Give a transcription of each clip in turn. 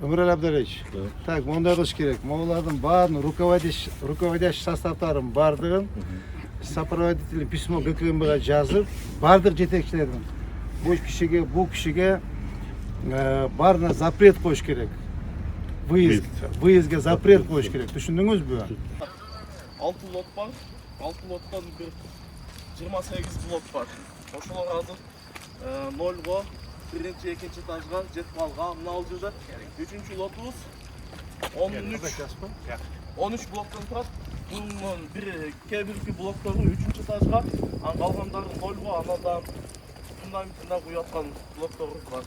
Ömür Abdülreç. Evet. Tak, monda kılış gerek. Moğollardan bağırın, rukovodящий sastapların bardığın, сопроводительный письмо ГКМБ'ga жазып, бардық жетекшілердің bu kişiге barına запрет koyuş gerek. Выездге запрет koyuş gerek. Düşündünüz mü? 6 lot var. 6 lottan bir 28 blok var. Oşular hazır 0'ga, birinci, ikinci etajga jetip algan. Mına alcıda 3. lotumuz 13 bloktan turat. Bunun bir blokları 3. etajga, kalganları 0'ga, anadan bundan kuyatkan blokları var.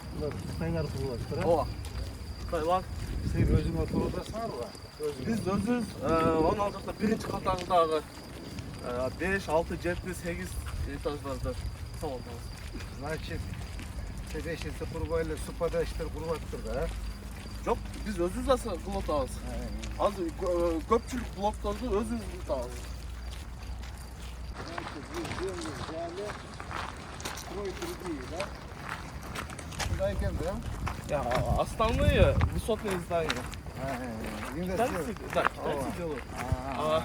Kaynar kuruluştur. Ola. Kaylar. Sen özün otururda sar var. Biz özümüz onun alacakta birinci katağındağı 5, 6, 7, 8 etajlarda tamamız. Значит, tedeşisi kurbayla su padaştır kurbattır da. Yok, biz özümüz nasıl kulotağız. Az köpçülük bloklarda özümüz kulotağız. Кудайкен, да? Ya основные высотные здания. Инвестиции. Да, китайцы делают. А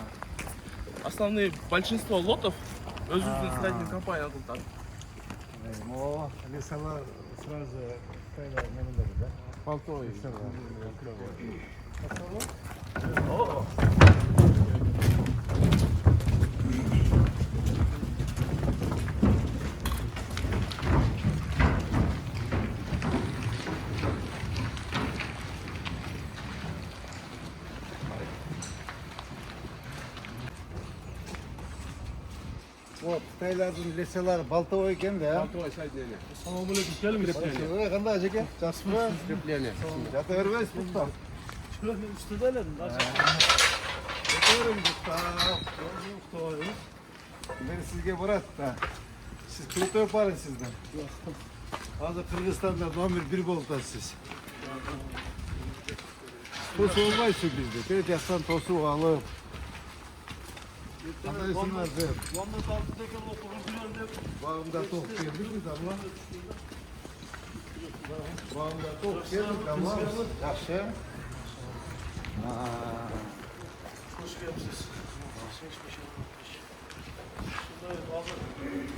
основные большинство лотов özümüzün строительной компанияның там. О, лесала сразу Китайда немелері, да? Полтовый. О, Вот, Қытайлардың леселары балтовый екен да? Балтовый соединение. Assalamualaikum. Gelin Ой, қандай жеке? Жақсы ба? Скрепление. Жата бермейсіз бұлта? Üstüdeler. Жата беремін бұлта. Мен сізге барады да. Сіз крутой парень сіздің. Азыр Қырғызстанда номер 1 болып тұрсыз. Тосу olmayсыз бізде. Тек жақтан тосу алып. Қандайсыңдар деп. Bağımda tok geldik mi damla? Bağımda tok geldik damla. Yaxşı. Hoş geldiniz.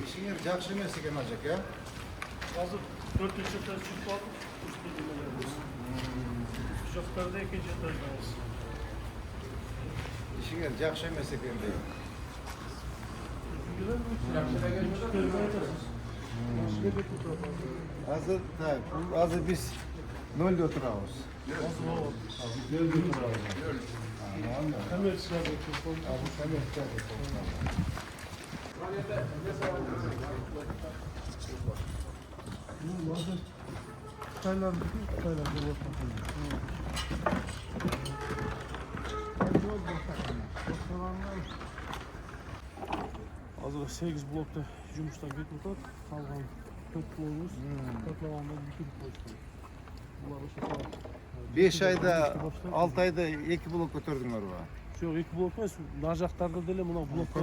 İşiniz yaxşı emas ekan ajak ya? Hazır 4 etajda çıkıp aldık. Uçaklarda 2. etajdayız. İşiniz yaxşı emas ekan deyim. Hazır biz 0'da oturağız. Nol oturağız. Hemen sıra Hazır 8 blokta жұмыстар кетіп жатады. Қалған 4 блогымыз топлағанда бүкіл қойды. Бұлар осы 5 ayda, 6 ayda 2 blok götürdüңөр ба? Жоқ, 2 блок емес, мына жақтарда деле мына блоктар.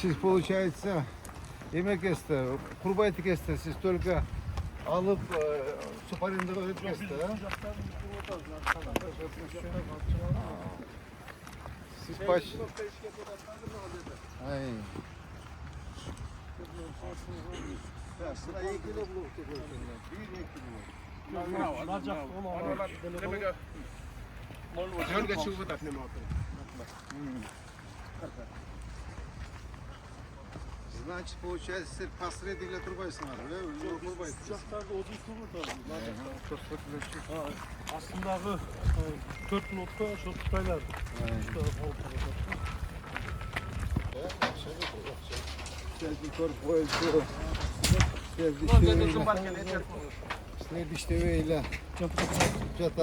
Siz получается yemek este, kurbaytı keste, siz только alıp su parindiri ödüp Siz baş... Ay. Sıra 2 blok tekrar. 1 Жорга шығып жатады неме Значит, получается, сіз посредникle тұрбайсыңар, Жақтарды один су var. Астындағы 4 блокта şu Қытайлар. Следующего что-то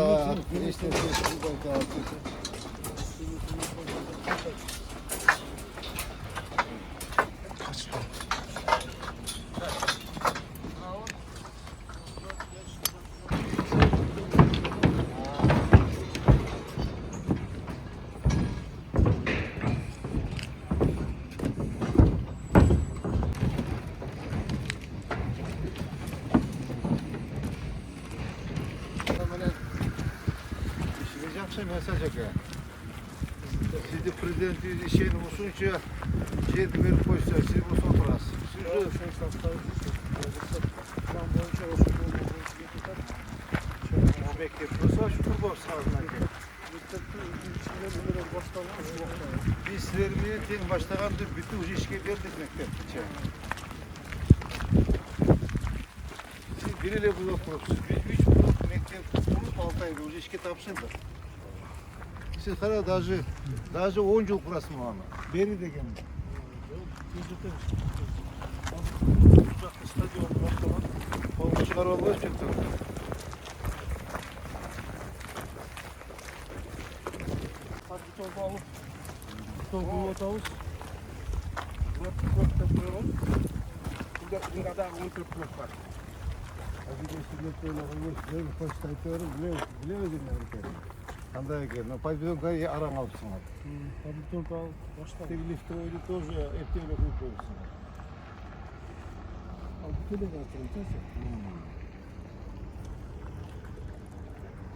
Akşam mesaj aka. Sizi prezidentiniz işini olsunca jet verip koysa siz bu oturasınız. Siz O şey safları işte. Plan boyunca o şey olmadığı tutar. o bekliyorsa şu kurban sağlığına gel. Mektepte içinde bunları başlamış yoksa. Biz sizlerle ten başlagandır bütün bu işe verdik mektepte. Siz biriyle blok kurupsuz. Biz 3 blok mektep kurup 6 ay bu işe tapşırdık. Siz hala daha 10 yıl kurasın mı ama? Beri de gelin. Yüzdemiş. Uzak stadyon başlamak. Kolu çıkar olmaz çıktı. Hadi bir torba alıp. Torba atağız. Dört koyalım. Burada da 10 Türk blok var. Kандай eкен? Пойдем араң алыпсың. Hadi bir torba al. Başla. Лифтовый тоже эптеле куюп коюпсың. Al bir tane atayım.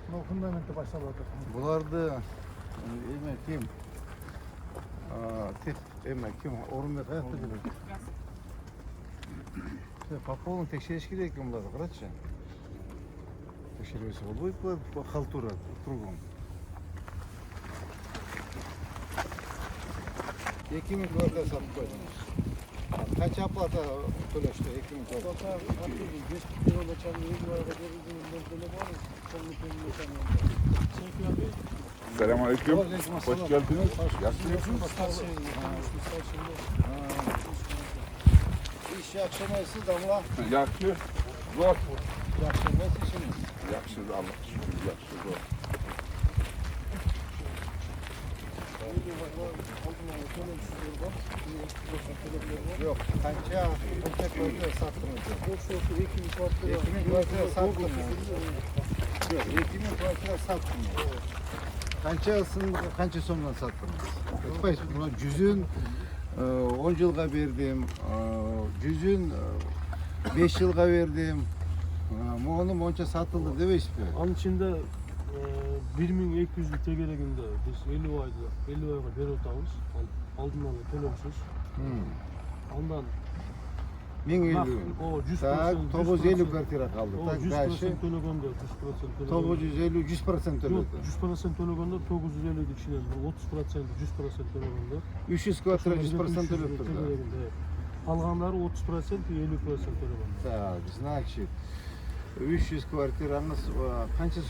Ну, фундаментті баштап жатыр. Буларды эме ким? Тек эме ким? Орунбек каякта жүрөт? По полу текшериш керек экен буларды, карачы. Текшербесе болбойт bu халтура кругом. 2000 квадрат сатып койдуңуз. Канча оплата төлөштү 2000 квадрат? Selamünaleyküm. Aleyküm Hoş selam. geldiniz. Yaşlısınız. İş akşamesi damla. Yaxşı. Zor. Akşamesi işimiz. Yaxşı Allah şükür. Yaxşı zor. Yok, kança kvadrat sattınız. 2000 kvadrat sattınız. Yok, 2000 kvadrat sattınız. Kança sonradan sattınız? Etmeyiz, buna cüzün 10 yılga verdim, cüzün 5 yılga verdim. Moğonum onca satıldı demeyiz mi? Анын ичинде 1200 тегерегинде биз 50 айга берип атабыз. Алдын ала төлөмсүз. Андан 1050. o 100%. Так, 950 kvartira kaldı. O Tak, 100% karşı төлөгөндө 100% төлөгөндө. 950, 100% Yok, ödedi. 100% төлөгөндө 950 кишинен 30% 100% төлөгөндө. 300 kvartira 100% ödedi. Калгандары 30% 50% төлөгөндө. Так, значит, 300 kvartiranız kança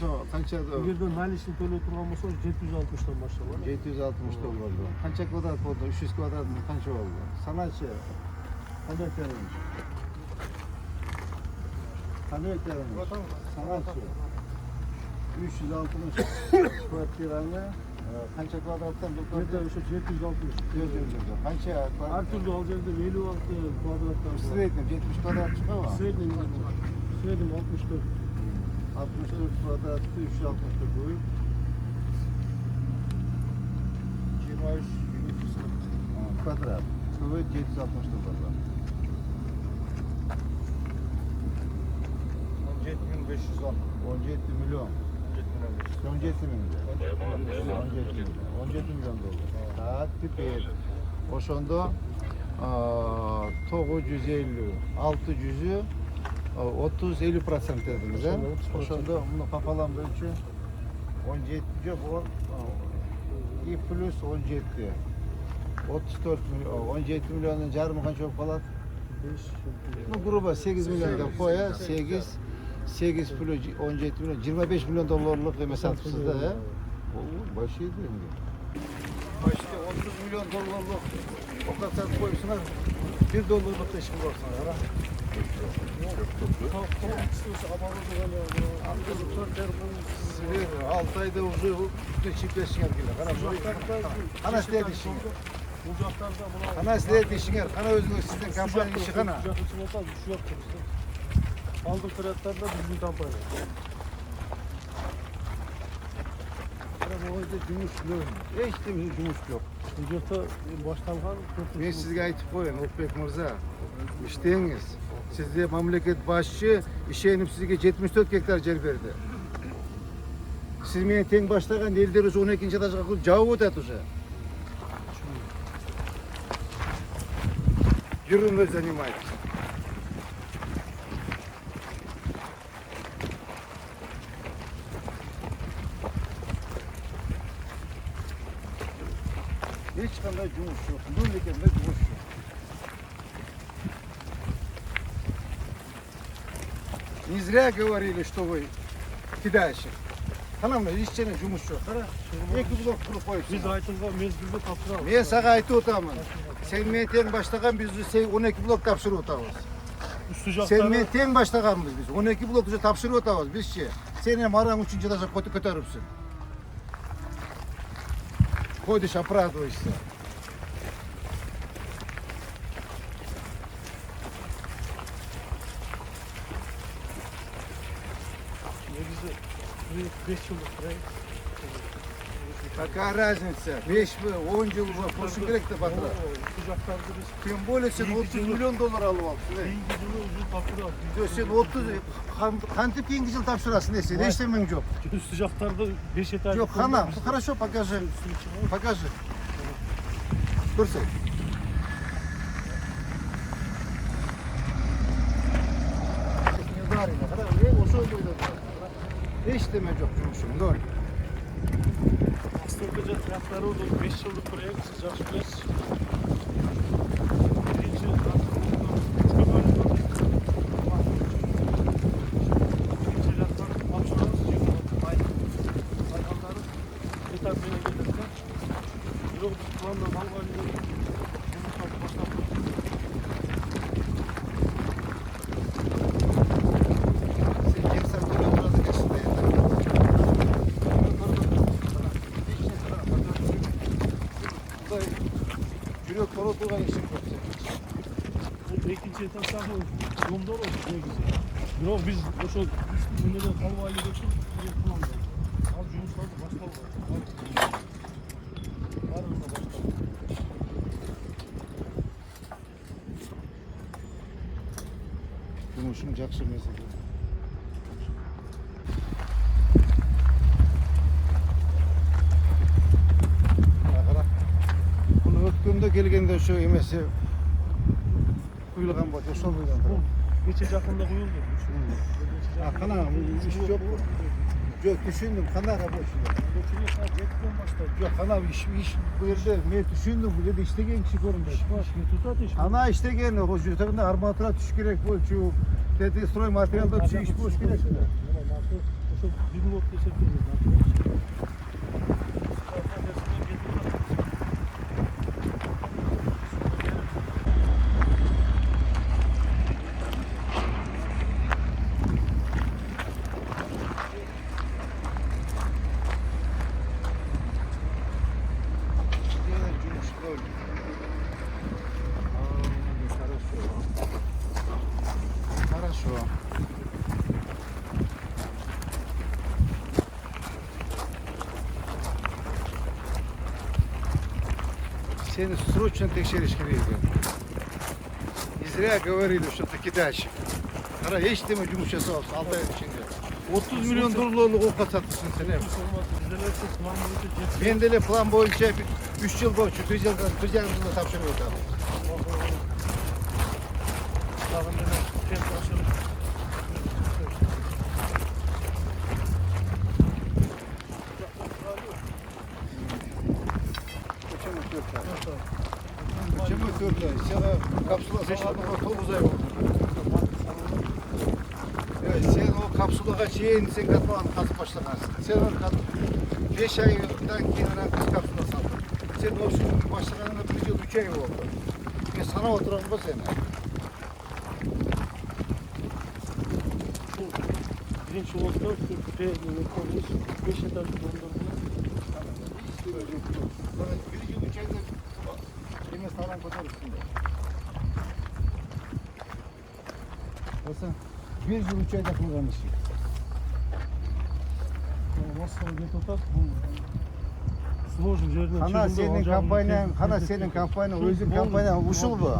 Эгерде наличный төлөй турган болсо 760 башталат. 760 dollardı. Kança kvadrat oldu? 300 kvadrat mı? Kança oldu? Sanatçı. Kaç eklerim? Kaç eklerim? Sanatçı. 360 kvartiranı kança kvadrattan bu Жерде kvadrat? ошо 760. Kança Ар kvadrat? түрдүү ал жерде 56 квадраттан. Среднем 70 kvadrat çıkıyor mu? Средний 64. 64 kvadratı 360 koyup 23 kvadrat. Стоит 760 долларlar. 17.510. 17 milyon. 17 milyon. 17 milyon dolar. Saat tipi. Oşonda 950, 600'ü 30-50% dediniz he? Oşonda bunu papalam ölçü 17 bu 2 plus 17. 34 milyon, 17 milyonun jarımı kaç çok falan? Bu gruba 8 milyon da koya 8 plus 17 milyon 25 milyon dolarlık mesafesiz de he? O başı değil mi? Başta 30 milyon dolarlık o kadar koysunlar 1 dolarlık da şimdi olsun ha. Sizler 6 ayda uzun çiftleşin erkeğler. Kana sizler dişin. Kana sizler dişin er. Kana özünüz sizden kampanya işi kana. Aldık fiyatlarda bizim kampanya. Bu oyda gümüş yok. Hiç de gümüş yok. Бюджетте башталган Ben sizge aytıp koyun Okbek Mırza. İşteyiniz. Sizde memleket başçı işeğinip sizge 74 hektar yer verdi. Siz meni teң başlagan elder уже 12-ci etажга жабып өтөт уже. Юрим вы занимаетесь. Ешқандай жұмыс жоқ. Нөл екенде жұмыс жоқ. Не зря говорили, что вы кидальщик. Қанамда ешқандай жұмыс жоқ. Қара, екі блок құрып қойыпсың. Biz айтылған мезгілде тапсырамыз. Мен саған айтып отырмын. Sen мен тең баштаған біз 12 блок тапшырып отырмыз. Үсті Sen мен жақтары тең баштағанбыз біз. 12 блок уже тапшырып отырмыз біз ше. Sen hem aran 3-cü etажа көтеріпсің. Ходишь, оправдываешься. негізі 5 жылдық проект. Какая разница? 5 жыл, 10 жыл болсын керек деп атыр. Үсті жақтарды біз Тем более sen 30 milyon dolar alып алыпсың. кейінгі жылы уже тапсырамыз. Sen 30 кантип кейінгі жыл тапшырасың не сен? Ештемең жоқ. Үсті жақтарды 5 этаж. Жоқ, хана, хорошо, покажи. Покажи. Көрсет. Ештеме жоқ жұмысым, ноль. Астырғы жақтары ол 5 жылдық проект, сіз жақсы білесіз. Бірінші үшке бөлініп бірінші жақтан тапсырамыз, айқандары этаппен келеді. Жоқ, біз планда малға жұмыстарды бастап Sen gelsen böyle oturası geçti. Жүрек толы тұрған ешім жоқ сен. бұл екінші этаптағы жолдар ол негізі. Бірақ біз ошол үнеден қалып айлы үшін планда. Ал жұмыстарды бастауға. Барлығына бастауға. Жұмысым жақсы mesele. Bunu ötkende gelgende şu emesi kuyulgan boş, ошол бойдон Бұл турат. кече жақында құйылды. Қана, iş жоқ. Жоқ, түшүндүм, қана рабочий. Жоқ, қана iş bu yerде мен түшүндүм, бұл жерде иштеген киши көрүнбөйт. Ана иштеген, ошол жерде арматура түшүш керек болчу, деди строй материалдар түшүш иш болуш керек. Ошо бир лот эсептелген. Хорошо. Seni срочно tekşeriş керек. Не зря говорили, что ты кидальщик. Қара, ештеме жұмыс жасап, 6 ай ішінде. 30 миллион долларлық оққа сатыпсың сен. Мен деле план бойынша 3 жыл бойынша, 1 жарым жылда тапшырып отырмын. Почему 4 ай? Сена капсула салғанға 9 ай болды. Sen o kapsulaga şeyin sen katmanı kasıp başlamansın. Sen onu 5 aydan keyin kız kapsula saldın. Sen o şu başlaganına 1 yıl 3 ay oldu. Ben sana oturan bu sene. Birinci olsa 5 etажlı dondurma. Bir yıl 3 ayda yine sağlam kotarırsın da. Olsa 1 yıl 3 ayda kullanmış. Nasıl где-то так бұл сложный жерден Хана senin kampanyan, hana senin kampanyan, özün kampanyan uşul bu.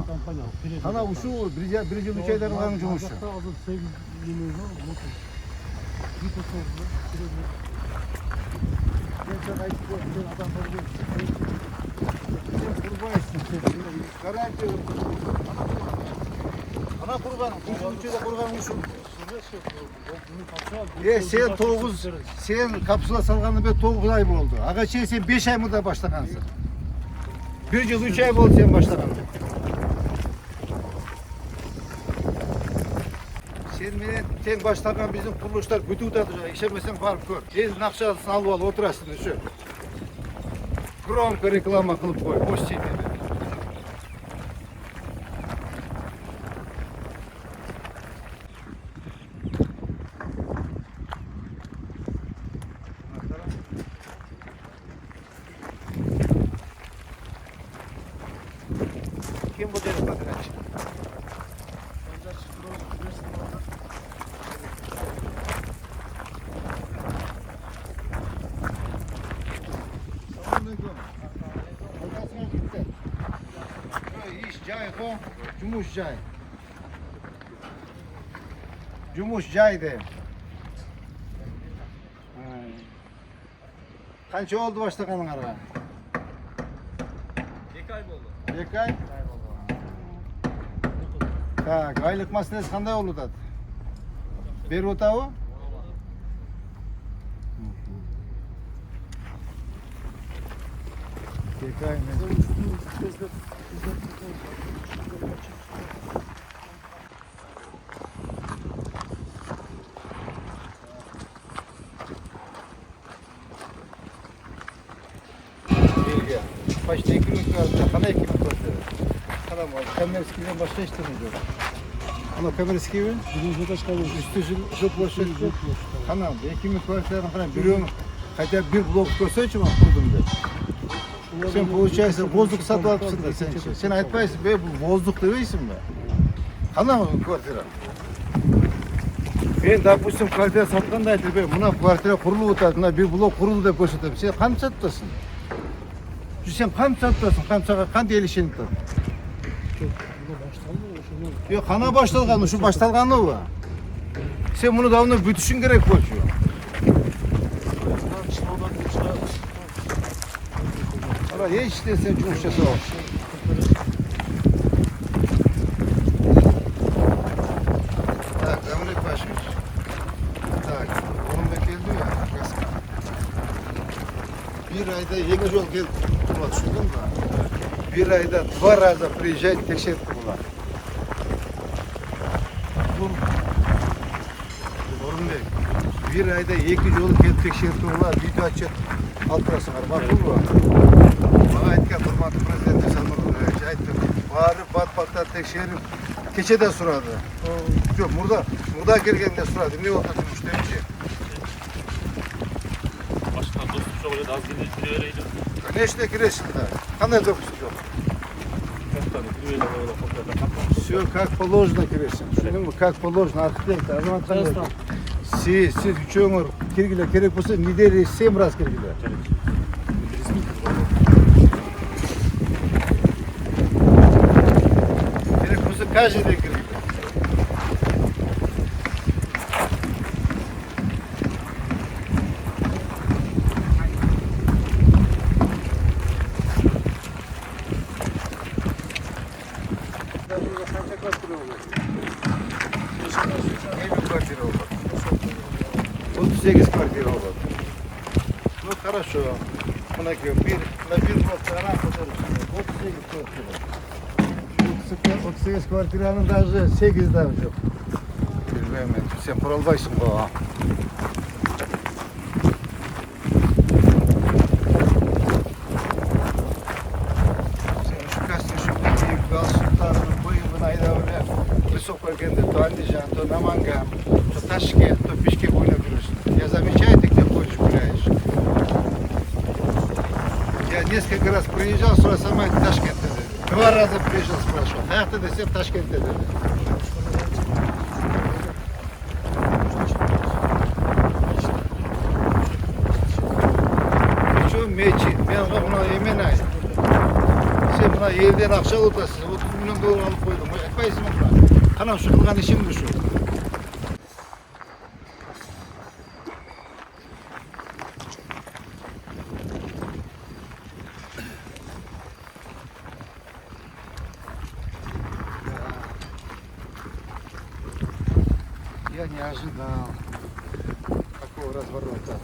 Hana uşul, 1 yıl 3 ayda kullanmış жұмысшы. Hazır 8 milyon var. Bir Sen ayıp sen adamları görüyorsun. Sen kurbansın sen. Garanti. Ana kurbanım. Kuşun içinde kurbanmışım. Sen 9, sen kapsula salğanı bir 9 ay oldu. Ağaçı sen 5 ay mı da başlakansın? 1 yıl 3 ay oldu sen başlakan. Sen başlakan bizim kuruluşlar gütü tutacak. İşemesen var gör. El nakşasını alıp al oturasın şu. Gronko reklama kılıp koy. Boş şey dedi. Kim bu deli patiraç? Cumuş cay. Cumuş cay de. Kança oldu başlakanın araba? 2 ay oldu. 2 ay? Tak, aylık masinesi qanday oldu da? Berib o'tavi? Bekay Başta ekmek vardı, kana ekmek vardı. Kana var, kamerskiyle başta işlemeyeceğim. Ama kamerskiyle üstü zıplaşıyor. Kana, ekmek vardı, kana biliyorum. Хотя bir blok gösterçim ama kurdum da. Sen получается воздух satıp alıpsın da sen. Sen aytpaysın be bu воздух demeysin mi? Kana mı kvartira? Ben допустим kvartira satkanda aytır be, buna kvartira kurulu o'tadi, buna bir blok kurulu deb ko'rsatib. Sen qancha satıpsın? Sen qancha satıpsın? Qanday elishing tur? Yok, qana boshtalgani, shu boshtalgani u. Sen bunu davno bütüşün gerek bo'lsa. Ara hiç desen cumhuriyeti ol. Tak, Emre Paşa'yız. Tak, onun da geldi ya. Bir ayda 2 yol geldi. Ulan şuydum da. Bir ayda 2 раза приезжать tekşirip bunlar. Orunbek. Bir ayda 2 yol geldi tekşirip bunlar. Video açıp altırasınlar. Makul mu? Bana aytgan hurmatli prezident Sa'durovich aytdi. Bari bat-batdan tekshirib kechada so'radi. Yo'q, murda kelganda so'radi. Ne oldu turmushda endi? Başka dostum çok öyle az gidip gidiyoreydi. Конечно, kirashin da. Qanday do'qisi yo'q? Все как положено kirashin. Tushundingmi? Как положено arxitekt, Azamat qanday? Siz ucho'nglar kirgilar kerak bo'lsa, недели 7 раз kirgilar. Каждый день крик. Квартира olur. 38 квартира olur. Ну хорошо. Buna bir bloklara 38 kvartira. 38 kvartiranın даже 8 daha yok. Bilmem ben. Sen kuraldaysın bu ha. Sen şu kastın şu büyük Gal Sultan'ın bu yılın ayda öyle высоко geldi. То Андижан, то Наманган, то Ташкент, то Бишкек oynayıp duruyorsun. Я замечаю, ты где ходишь, гуляешь. Я несколько раз приезжал, сюда сама Ташкент. 2 раза приезжал, спрашивал. Hayatı desem Taşkent'te dedi. Şu meçi, ben buna yemin ayım. Sen buna yerden akşam otasın, 30 milyon dolar alıp koydum. Etmeyisin buna. Anam şu kılgan işim bu şu. не ожидал такого разворота.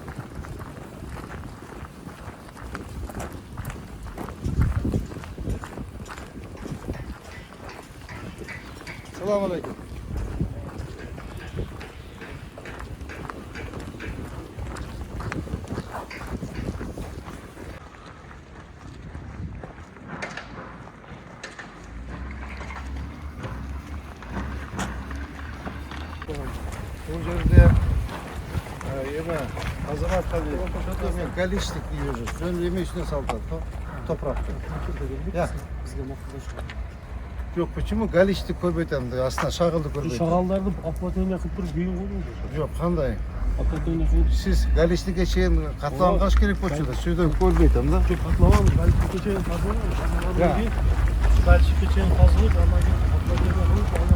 Салам алейкум. Bu жерде эме азамат таби что-то мен галичник үйү жүр. Жөн эме үстүнө салды топуракты. Я. Бизге макташ. Yok, почему галичник көрбөйтөм деп астына шагылды көрбөйтөм. Шагалдарды акватория кылып туруп кийин коюлду. Yok, кандай? Акватория кылып Siz галичникке чейин катланган керек болчу да, сүйдөн көрбөйтөм да. Çok katlamam, Galip'e çeyin kazılır. Ya. Galip'e çeyin kazılır, ama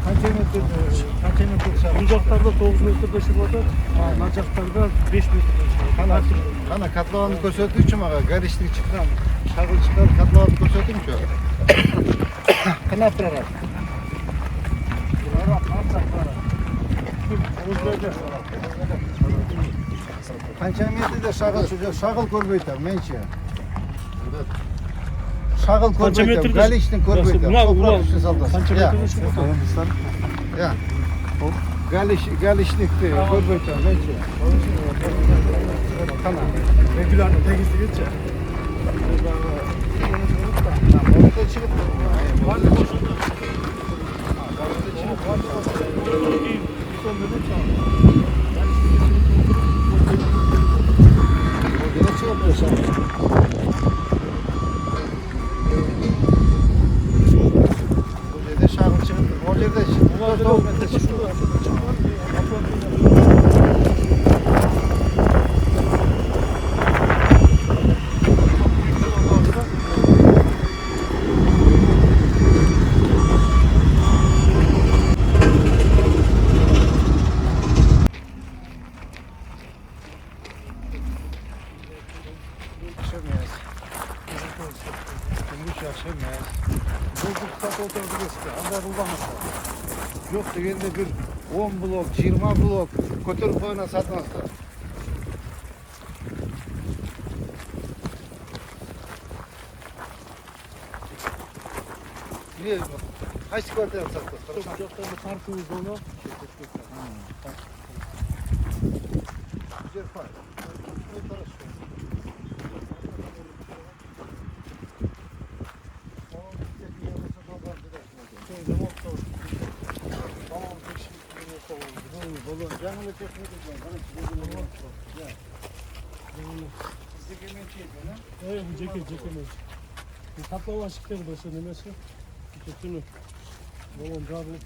akvatorya kılıp, Kança metre şagыл? bu jaktarda 9 metrede çıkmadı, ana jaktarda 5 metrede çıkmadı. Ana katlavanды көрсөтүүчү мага, галичник чыккан, шагыл чыккан катлаванды көрсөтүңчү. Кына прораб. Канча метрде шагыл көрбөйтөм менчи. Шагыл Kança көрбөйтөм, metrede? галичник көрбөйтөм. Mına Топурак Ural, үстүнө салдым. kança metrede çıkmadı? Ya. Галичникти көрбөйтөм менчи. Кана. Regularno temizlik geçe. Orada çıkıp Vardı koşuldu. Bir son dönem çaldı. orada çıkıp yaşam. Bu yerde şarkı çıktı. O yerde çıktı. 4 metre çıktı. Yaşamayız. Gümüş yaşamayız. Bulduk sat oturdu geçti. Anda bulamazsa. Yok degende bir 10 blok, 20 blok kötürüp koyuna satmazlar. Niye? Kaç kvartal sattık? Çok jaktarda farkımız onu. Güzel fark. Canını çekmek Evet, bu ceket. Kaplama şıkları başı nemesi. Kötünü. Balon garlı.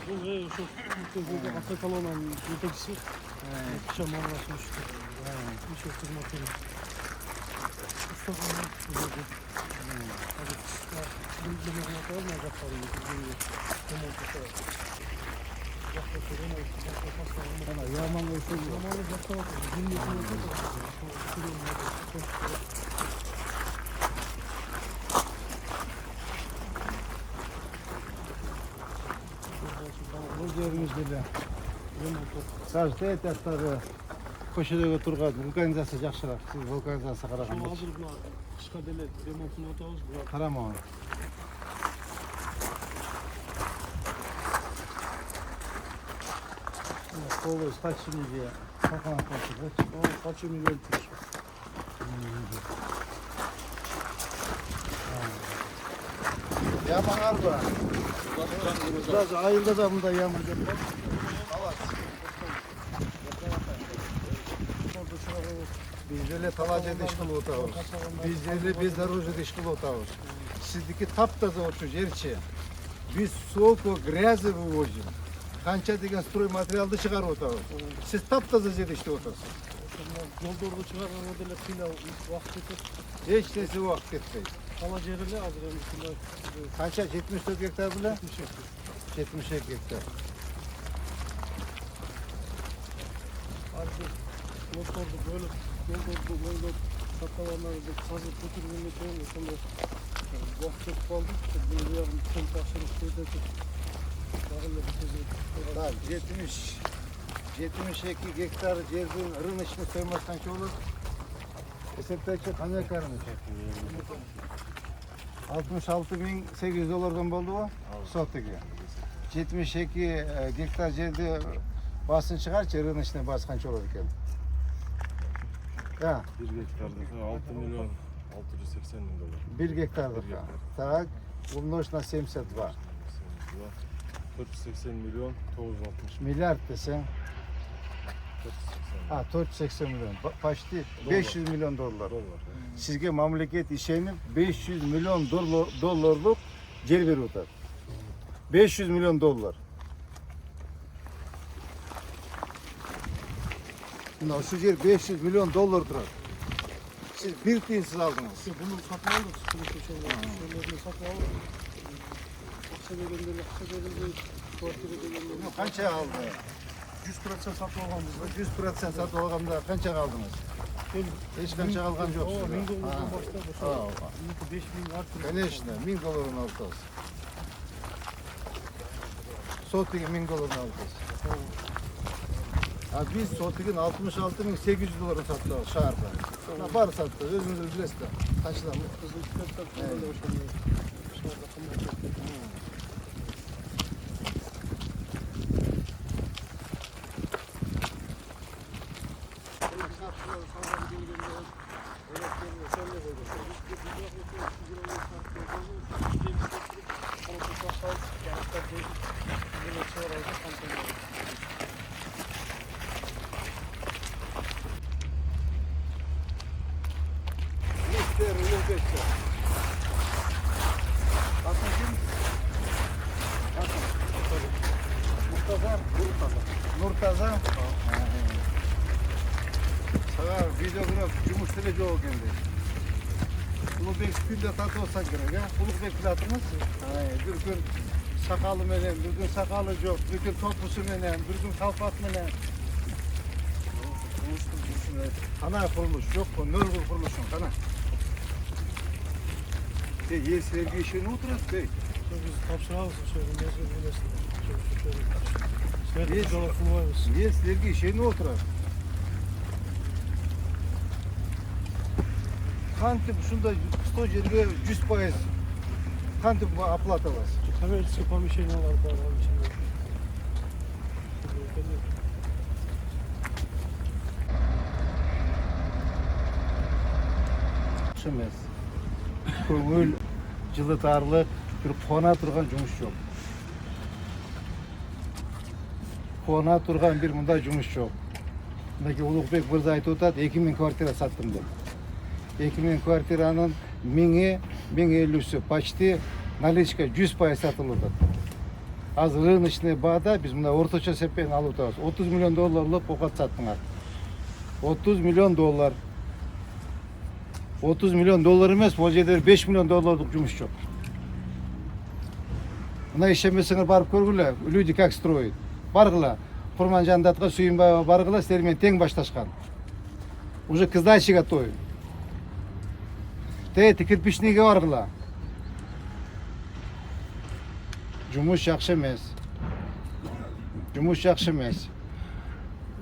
Bu şu Afrikalı olan ötekisi akşam anlaşmıştı. Bir şey kırmakta. Mustafa'nın kızı. Hadi bir yemek var mı Zafar'ın? Yaman olsun. Yaman Zafar'ın. Bu yerimiz böyle. Сажда этаттагы көчөдөгү турган вулканизация жакшыраак. Сиз вулканизация караганда Hazır buna kışka dele remontunu atağız. карамаган. Полы стачинге саканат болчу. Kaçı milyon tuş. Яман арба. Даже айылда да мындай яман жок. Biz öyle talacede iş kılıp otabız. Biz öyle бездорожьеде iş kılıp otabız. Sizdeki taptaza oturuş erçi. Biz soğuk o grazı vuvozим. Kança degen stroy materialды çıkarıp otabız. Siz taptaza жерде иштеп otasınız. Yolda orada çıkarken orada pilav vakit geçer. Hiç nesi vakit etmeyin. Kala жереле азыр эми ушундай Kança 74 hektar bile? 70 70 hektar. Azыр лотторду бөлүп, жолдорду бойлоп, сатабарларды казып көтөргөндөн кийин ошондо убакыт өтүп калды. Бул буягын кем тапшырып өтөтүп. Дагы эле Так, 72 hektar жердин рыночный стоимость kança olur? Esepteki kança karını? 66.800 dolardan boldu o? Sottaki. 72 hektar jerde basın çıkarça rыночный bas kança olur eken? Ha, 1 гектардыкы 6 миллион 680 000 доллар. 1 hektarlık. Так, умножь на 72. 480 миллион 960 Milyar desen, 480 ha 480 milyon. Почти 500 milyon dolar. доллар. Sizge mamleket işenip 500 milyon dolarlık yer veriyor. 500 milyon dolar. Buna şu yer 500 milyon dolar durar. Siz bir tinsiz aldınız. Bunu satın aldık. Şöyle satın aldık. Akça verenleri, akça verenleri, kuartire verenleri. Kaça aldı? 100% satın almamız. 100% satın alganda kaça aldınız? Hiç kaça algan yok. O, 1000 dolardan Ha. başladı. Ha. 5000 artı. Конечно, 1000 doların altı. Sotiği 1000 doların altı. Ha biz sotiğin 66.800 dolara sattık şehirde. Ha bar sattık, özünüzü bilesiniz. Kaçtan? Kızıl kitaplar böyle hoşlanıyor. Dışarıda kımlar. Mister Ulubek'te. Bakın kim? Bakın. Mustafa. Nurtaza. Sana videograf cumhuriyeti yok kendi. Ulubek külde tatlı olsa gerek ha. Ulubek platımız. Bir gün sakalı menen, bir gün sakalı yok, bir gün topusu menen, bir gün kalpak menen. Kana kuruluş yok mu? Nurgul kuruluşun kana. Yer sevgi işine oturat bey. Biz tapşırağız. Şöyle mezun üniversitede. Şöyle yola kullanırız. Yer sevgi işine oturat. Kantip şunda 100 жерге 100%. Kantip bu aplata var. Коммерческий помещение var bağlı içinde. Емес. Көңіл, жылытарлық, бір қона тұрған жұмыс жоқ. Қона тұрған бір мұнда жұмыс жоқ. Мынеке Улықбек бірді айтып отырады, 2000 квартира саттым деп. 2000 квартиранын 1050-сі почти наличка 100% сатылып жатат. Аз рыночный баада біз мына орточо сеппен алып отырабыз. 30 миллион долларлық оқат саттыңар. 30 миллион доллар. 30 milyon dolar емес, ол жерде 5 milyon dolarlık жұмыс жоқ. Мына ишемесіңер барып көргілі, люди как строят. Барғыла, Құрман Жандатқа, Сүйінбаева барғыла, сіздермен тең башташқан. Уже к сдаче готовы. Тәйті кирпичныйге барғыла. Жұмыс жақсы емес. Жұмыс жақсы емес.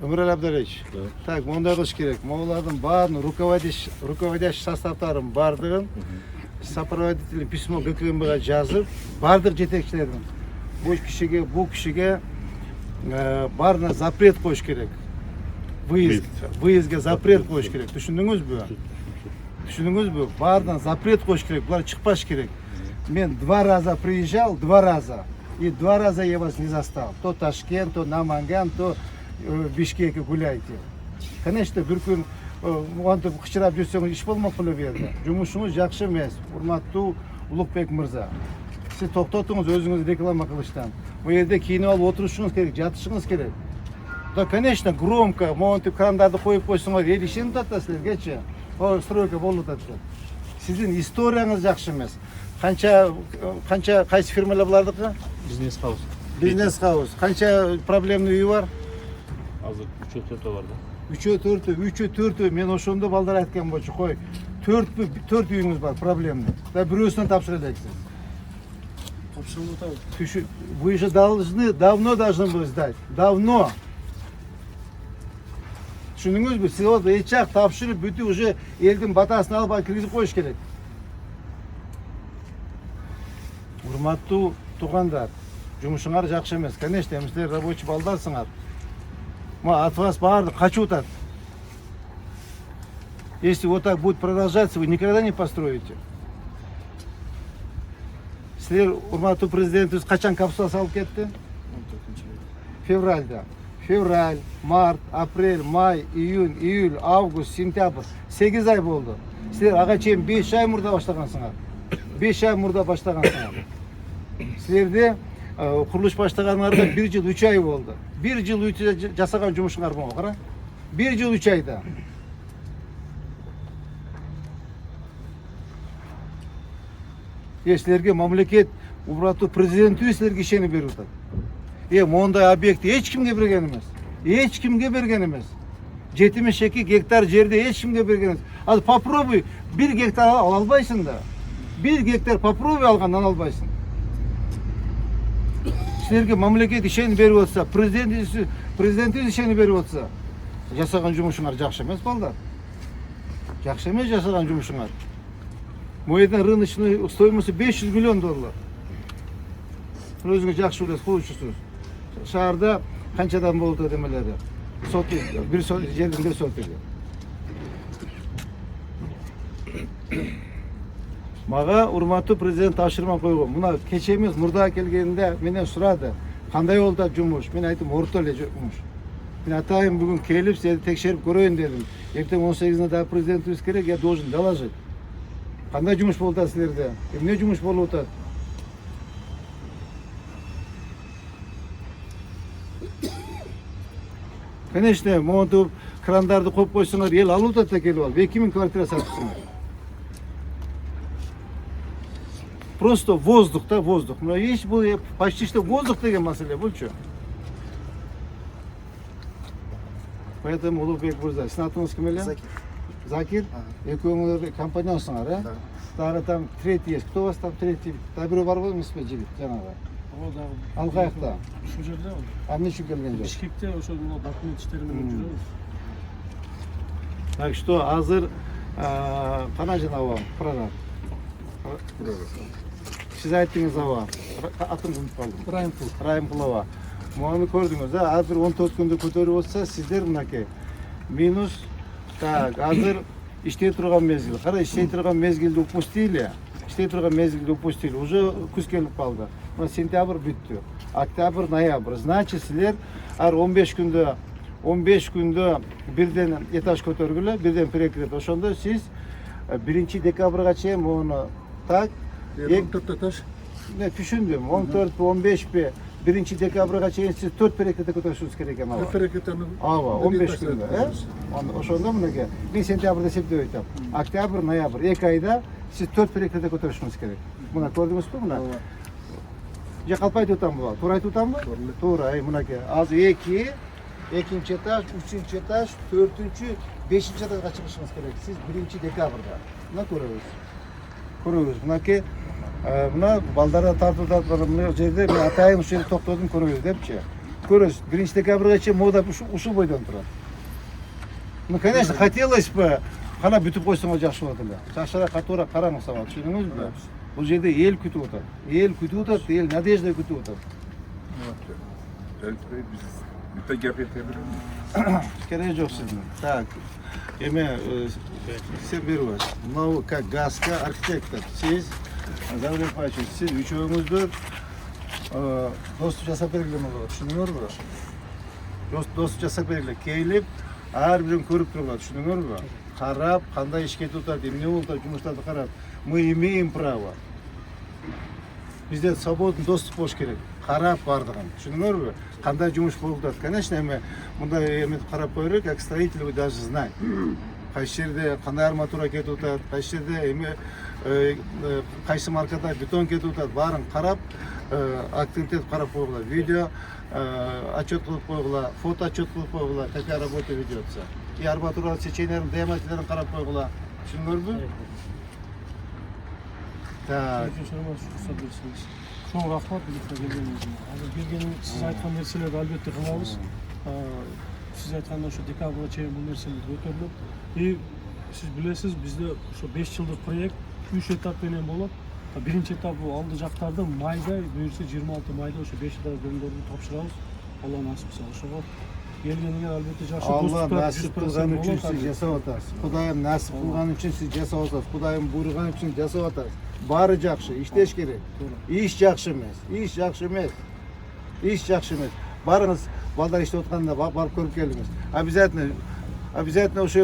Өмірәлі Абдалевич, так, мондай қылыш керек. Моғолардың барын руководящий составтарын бардығын, сопроводитель письмо ГКМБ-ға жазып, бардық жетекшілердің. Бұл кішіге барына запрет қойыш керек. Выездге запрет қойыш керек. Түшіндіңіз бі? Түшіндіңіз бі? Барына запрет қойыш керек. Бұлар шықпаш керек. Мен 2 раза приезжал, 2 раза. И 2 раза я вас не застал. То Ташкент, то Наманган, то в Бишкеке гуляйте. Конечно, bir gün антып кычырап жүрсөңүз иш болмок беле берди. Жумушуңуз жакшы эмес. Урматтуу Улукбек мырза. Сиз токтотуңуз өзүңүз реклама кылыштан. Бу жерде кийинип алып отурушуңуз керек, жатышыңыз керек. Да, конечно, громко, монтип крандарды коюп койсоңор эл ишенип атат силергечи. Стройка болуп атат. Сиздин историяңыз жакшы эмес. Канча кайсы фирмалар булардыкы? Бизнес хаус. Бизнес хаус. Канча проблемный үй бар? Азыр 3-4 бар да. 3-4 мен ошондо балдар айткан болчу. Кой, 4 үйүңүз бар проблемный. Да бирөөсүнөн тапшыра элексиз. Тапшырып атабыз. Вы же давно должны были сдать. Давно. Түшүнүңүзбү? Сиз вот эч жак тапшырып бүтүп уже элдин батасын алып киргизип коюш керек. Урматтуу туугандар, жумушуңар жакшы эмес. Конечно, силер рабочий балдарсыңар. От вас баардык качып атат. Если вот так будет продолжаться, вы никогда не построите. Силер урматтуу президентибиз качан капсула салып кетти? Февральда. Февраль, март, апрель, май, июнь, июль, август, сентябрь. 8 ай болду. Силер ага чейин 5 ай мурда баштагансыңар. 5 ай мурда баштагансыңар. Силерде курулуш баштаганыңарга 1 жыл 3 ай болду. 1 жыл жасаган жумушуңар болду, кара. 1 жыл 3 айда. Силерге мамлекет урматтуу президентибиз силерге ишенип берип атат. Мондай объекти эч кимге берген эмес. Эч кимге берген эмес. 72 гектар жерде эч кимге берген эмес. Ал попробуй 1 гектар ала албайсың да. 1 гектар попробуй алгандан албайсың. Силерге мамлекет ишенип берип атса, президентибиз ишенип берип атса, жасаган жумушуңар жакшы эмес балдар. Жакшы эмес жасаган жумушуңар. Моеден рыночный стоимости 500 миллион доллар. Өзүңүз жакшы билесиз, кылуучусуз. Шаарда канчадан болуп атат эмелери? Сот, бир сот, жердин бир сот эле. Мага урматтуу президент тапшырма койгон. Мына кече эмес, мурда келгенде менен сурады. Кандай болуп атат жумуш? Мен айттым, орто эле жумуш. Мен атайын бүгүн келип, сени текшерип көрөйүн дедим. Эртең 18-inde да президентибиз керек, я должен доложить. Кандай жумуш болуп атат силерде? Эмне жумуш болуп атат? Конечно, монтуп крандарды коюп койсоңор, эл алып атат да келип алып. 2000 квартира сатыпсыңар. Просто воздух да, воздух. Но есть бул почти что воздух деген маселе булчу. Поэтому Улугбек Мырза, сиздин атыңыз ким эле? Закир. Закир? Экөөңөр компаньонсуңар, э? Дагы там третий есть. Кто у вас там третий? Да бирөө бар го эмеспи жигит жанагы? Ал каякта? Ушул жерде. Эмне үчүн келген жок? Бишкекте ошол документ иштери менен жүрөбүз. Так что азыр кана жанагы прораб. Сиз айттыңыз аба. Атыңызды унутуп калдым. Райымпулова. Муну көрдүңүз, ар бир 14 күндө көтөрүп атса, сиздер мынакей минус. Так, азыр иштей турган мезгил. Кара, иштей турган мезгилди упустили. Уже күз келип калды. Мына сентябрь бүттү. Октябрь, ноябрь. Значит, силер ар 15 күндө бирден этаж көтөргүлө, бирден перекрет. Ошондо сиз 1 декабрга чейин муну так 14 этаж. Не түшүндүм. 14 15 1 декабрга чейин сиз 4 перекретте көтөрүшүңүз керек экен ага. Ооба, 15 күндө, Ошондо мынакей мен сентябрда эсептеп айтам. Октябрь, ноябрь 2 айда сиз 4 перекретте көтөрүшүңүз керек. Мына көрдүңүзбү мына? Же калп айтып атамбы? Туура айтып атамбы? Туура, мынакей. Азыр 2, 2-нчи этаж, 3-нчи этаж, 4-нчү, 5-нчи этажга чыгышыңыз керек. Сиз 1 декабрда. Мына көрөбүз. Мынакей мына балдарга тартып мына жерде мен атайын ушул жерде токтодум көрөбүз депчи. Көрөсүз. 1 декабрга чейин мода ушул бойдон турат. Ну, конечно, хотелось бы, кана бүтүп койсоңор жакшы болот эле. Жакшыраак катуураак караңыз сабак, түшүндүңүзбү? Бул жерде эл күтүп атат. Эл надежда күтүп атат. Bize gap yetebilir. Кереги жок сиздин. Так. Эме сен берип ат. Мынау как газка архитектор. Сиз Завлет Павлович, сиз үчөөңүздүр достук жасап бергиле болот. Түшүндүңөрбү? Достук жасап бергиле. Келип ар бирин көрүп тургула. Түшүндүңөрбү? Карап, кандай иш кетип атат, эмне болуп атат, жумуштарды карап. Мы имеем право. Бизде свободный доступ болуш керек. Карап бардыгын. Түшүндүңөрбү? Кандай жумуш болуп атат. Конечно, эми мындай эме карап коюу керек, как строитель вы даже знать. кайсы жерде кандай арматура кетип атат, кайсы жерде эме кайсы маркада бетон кетип атат, баарын карап, акцент етип карап койгула, видео отчет кылып койгула, фото отчет кылып койгула, какая работа ведется. И арматура сечениялерин, диаметрлерин карап койгула. Түшүндүңөрбү? Так. Рұқсат берсеңіз. Чоң рахмат бізге келгеніңізге. Азыр келгеніңіз, сіз айтқан нерселерді албетте кылабыз. Сіз айтқанда ошо декабрга чейин бул нерселер көтөрүлөт. И сиз билесиз, бизде ошо 5 жылдык проект 3 этап менен болот. Биринчи этап бул алды жактарды майда, буюрса 26 майда ошо 5 этап жөндөөрүн тапшырабыз. Алла насип кылса. Ошого келгениңер албетте жакшы Allah достук nasip kılgan için siz жасап атасыз. Кудайым насip kılgan için siz жасап атасыз. Кудайым буйруган için жасап атасыз. Баары жакшы, иштеш керек. Иш жакшы эмес. Иш жакшы эмес. Иш жакшы эмес. Барыңыз, балдар иштеп атканда барып көрүп келиңиз. Обязательно ошо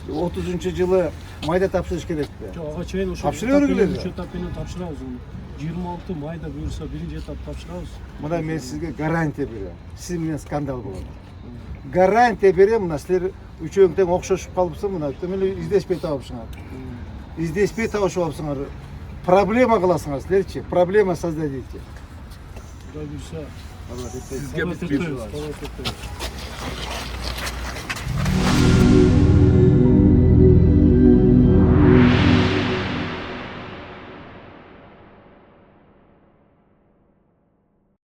30-жылы майда тапшырыш керек. Ага чейин ошо Тапшыра бергиле. 3 этап менен тапшырабыз аны. 26 майда буюрса биринчи этап тапшырабыз. Мына мен сизге гарантия берем. Сиз менен скандал болот. Гарантия берем, мына силер үчөөң тең окшошуп калыпсың, мына эле издешпей табышыңар. Издешпей табышып алыпсыңар. Проблема кыласыңар силерчи. Проблема создадите. Құдай бұйырса. Sizge biz bir Құдай